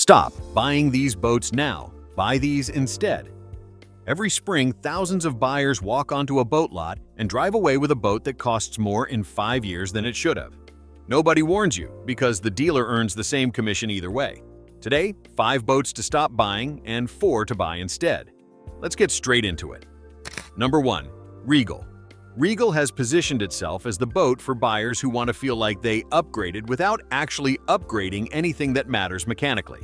Stop buying these boats now. Buy these instead. Every spring, thousands of buyers walk onto a boat lot and drive away with a boat that costs more in 5 years than it should have. Nobody warns you because the dealer earns the same commission either way. Today, 5 boats to stop buying and 4 to buy instead. Let's get straight into it. Number 1. Regal. Regal has positioned itself as the boat for buyers who want to feel like they upgraded without actually upgrading anything that matters mechanically.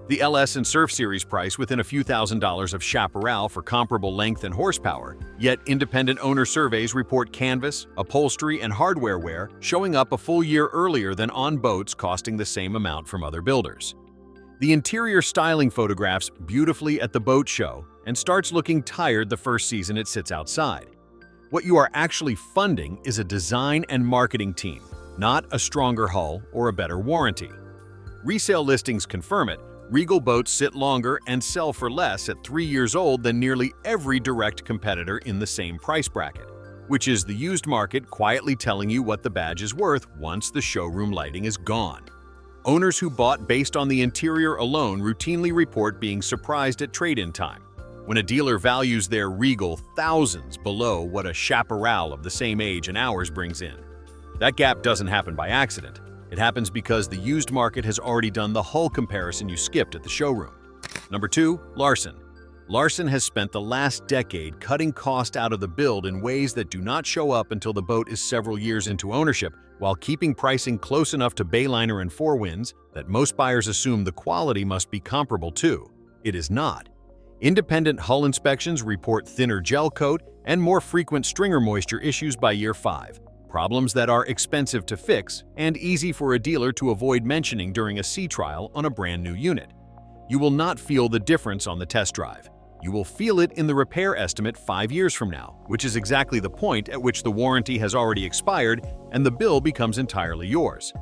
The LS and Surf Series price within a few $1,000s of chaparral for comparable length and horsepower, yet independent owner surveys report canvas, upholstery, and hardware wear showing up a full year earlier than on boats costing the same amount from other builders. The interior styling photographs beautifully at the boat show and starts looking tired the first season it sits outside. What you are actually funding is a design and marketing team, not a stronger hull or a better warranty. Resale listings confirm it. Regal boats sit longer and sell for less at 3 years old than nearly every direct competitor in the same price bracket, which is the used market quietly telling you what the badge is worth once the showroom lighting is gone. Owners who bought based on the interior alone routinely report being surprised at trade-in time, when a dealer values their Regal thousands below what a chaparral of the same age and hours brings in. That gap doesn't happen by accident. It happens because the used market has already done the hull comparison you skipped at the showroom. Number 2. Larson. Larson has spent the last decade cutting cost out of the build in ways that do not show up until the boat is several years into ownership, while keeping pricing close enough to Bayliner and Four Winds that most buyers assume the quality must be comparable to. It is not. Independent hull inspections report thinner gel coat and more frequent stringer moisture issues by year 5, problems that are expensive to fix and easy for a dealer to avoid mentioning during a sea trial on a brand new unit. You will not feel the difference on the test drive. You will feel it in the repair estimate 5 years from now, which is exactly the point at which the warranty has already expired and the bill becomes entirely yours.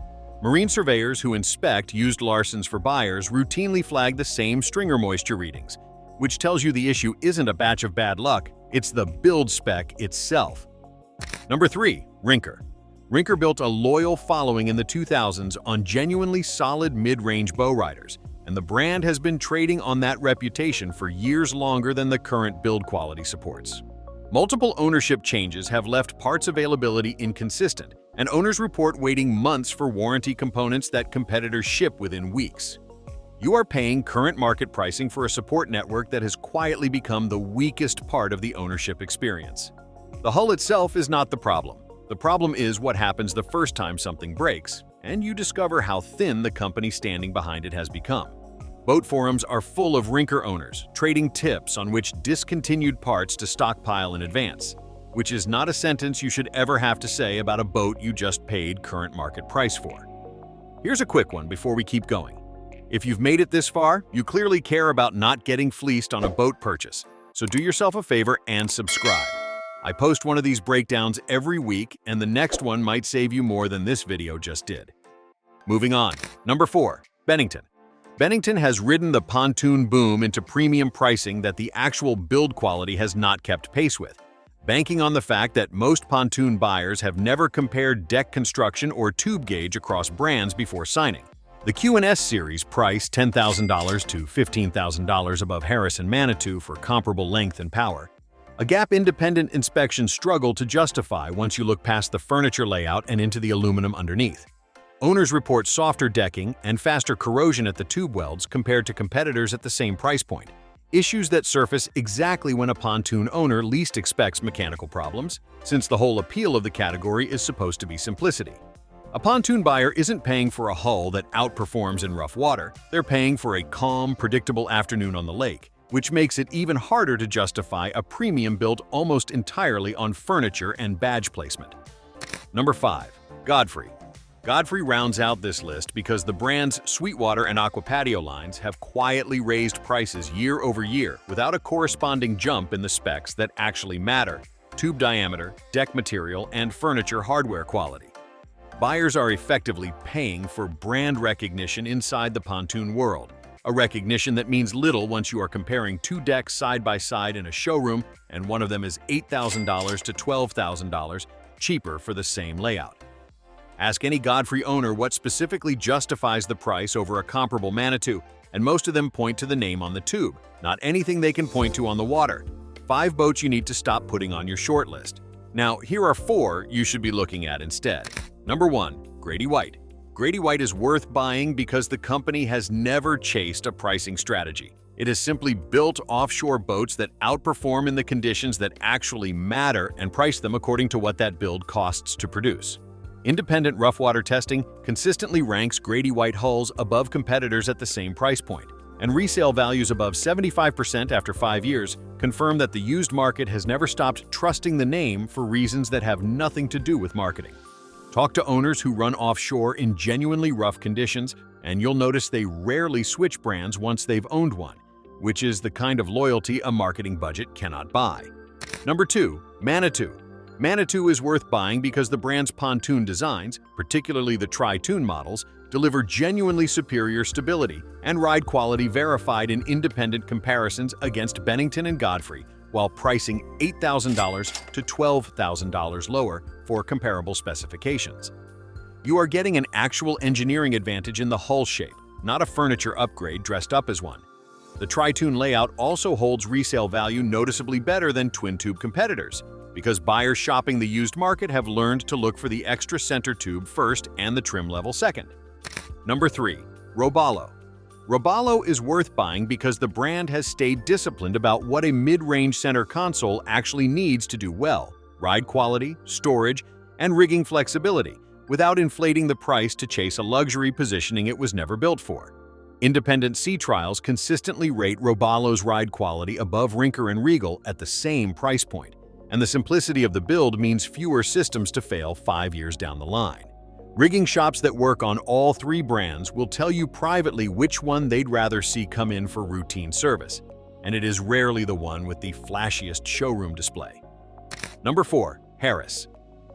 Marine surveyors who inspect used Larsons for buyers routinely flag the same stringer moisture readings, which tells you the issue isn't a batch of bad luck, it's the build spec itself. Number 3. Rinker. Rinker built a loyal following in the 2000s on genuinely solid mid-range bowriders, and the brand has been trading on that reputation for years longer than the current build quality supports. Multiple ownership changes have left parts availability inconsistent, and owners report waiting months for warranty components that competitors ship within weeks. You are paying current market pricing for a support network that has quietly become the weakest part of the ownership experience. The hull itself is not the problem. The problem is what happens the first time something breaks, and you discover how thin the company standing behind it has become. Boat forums are full of Rinker owners trading tips on which discontinued parts to stockpile in advance, which is not a sentence you should ever have to say about a boat you just paid current market price for. Here's a quick one before we keep going. If you've made it this far, you clearly care about not getting fleeced on a boat purchase, so do yourself a favor and subscribe. I post one of these breakdowns every week, and the next one might save you more than this video just did. Moving on. Number 4. Bennington. Bennington has ridden the pontoon boom into premium pricing that the actual build quality has not kept pace with, banking on the fact that most pontoon buyers have never compared deck construction or tube gauge across brands before signing. The Q&S series priced $10,000 to $15,000 above Harris and Manitou for comparable length and power. A gap-independent inspection struggle to justify once you look past the furniture layout and into the aluminum underneath. Owners report softer decking and faster corrosion at the tube welds compared to competitors at the same price point, issues that surface exactly when a pontoon owner least expects mechanical problems, since the whole appeal of the category is supposed to be simplicity. A pontoon buyer isn't paying for a hull that outperforms in rough water, they're paying for a calm, predictable afternoon on the lake, which makes it even harder to justify a premium built almost entirely on furniture and badge placement. Number 5. Godfrey. Godfrey rounds out this list because the brand's Sweetwater and Aqua Patio lines have quietly raised prices year over year without a corresponding jump in the specs that actually matter: tube diameter, deck material, and furniture hardware quality. Buyers are effectively paying for brand recognition inside the pontoon world, a recognition that means little once you are comparing 2 decks side by side in a showroom and one of them is $8,000 to $12,000 cheaper for the same layout. Ask any Godfrey owner what specifically justifies the price over a comparable Manitou, and most of them point to the name on the tube, not anything they can point to on the water. 5 boats you need to stop putting on your short list. Now, here are 4 you should be looking at instead. Number 1. Grady White. Grady White is worth buying because the company has never chased a pricing strategy. It has simply built offshore boats that outperform in the conditions that actually matter and price them according to what that build costs to produce. Independent rough water testing consistently ranks Grady White hulls above competitors at the same price point, and resale values above 75% after 5 years confirm that the used market has never stopped trusting the name for reasons that have nothing to do with marketing. Talk to owners who run offshore in genuinely rough conditions, and you'll notice they rarely switch brands once they've owned one, which is the kind of loyalty a marketing budget cannot buy. Number 2. Manitou. Manitou is worth buying because the brand's pontoon designs, particularly the tri-toon models, deliver genuinely superior stability and ride quality verified in independent comparisons against Bennington and Godfrey, while pricing $8,000 to $12,000 lower for comparable specifications. You are getting an actual engineering advantage in the hull shape, not a furniture upgrade dressed up as one. The tri-toon layout also holds resale value noticeably better than twin-tube competitors, because buyers shopping the used market have learned to look for the extra center tube first and the trim level second. Number 3. Robalo. Robalo is worth buying because the brand has stayed disciplined about what a mid-range center console actually needs to do well: ride quality, storage, and rigging flexibility, without inflating the price to chase a luxury positioning it was never built for. Independent sea trials consistently rate Robalo's ride quality above Rinker and Regal at the same price point, and the simplicity of the build means fewer systems to fail 5 years down the line. Rigging shops that work on all 3 brands will tell you privately which one they'd rather see come in for routine service, and it is rarely the one with the flashiest showroom display. Number 4. Harris.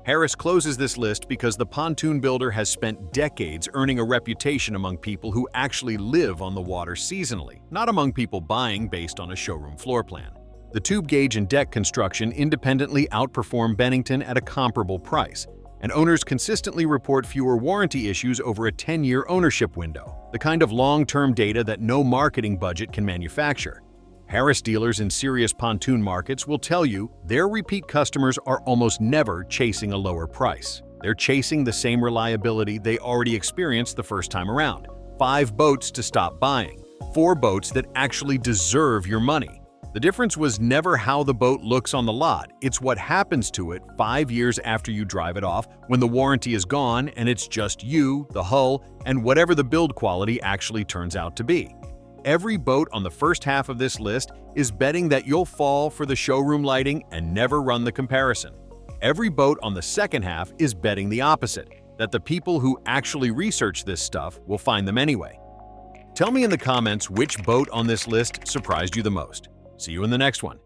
Harris closes this list because the pontoon builder has spent decades earning a reputation among people who actually live on the water seasonally, not among people buying based on a showroom floor plan. The tube gauge and deck construction independently outperform Bennington at a comparable price, and owners consistently report fewer warranty issues over a 10-year ownership window, the kind of long-term data that no marketing budget can manufacture. Harris dealers in serious pontoon markets will tell you their repeat customers are almost never chasing a lower price. They're chasing the same reliability they already experienced the first time around. 5 boats to stop buying. 4 boats that actually deserve your money. The difference was never how the boat looks on the lot, it's what happens to it 5 years after you drive it off, when the warranty is gone and it's just you, the hull, and whatever the build quality actually turns out to be. Every boat on the first half of this list is betting that you'll fall for the showroom lighting and never run the comparison. Every boat on the second half is betting the opposite, that the people who actually research this stuff will find them anyway. Tell me in the comments which boat on this list surprised you the most. See you in the next one.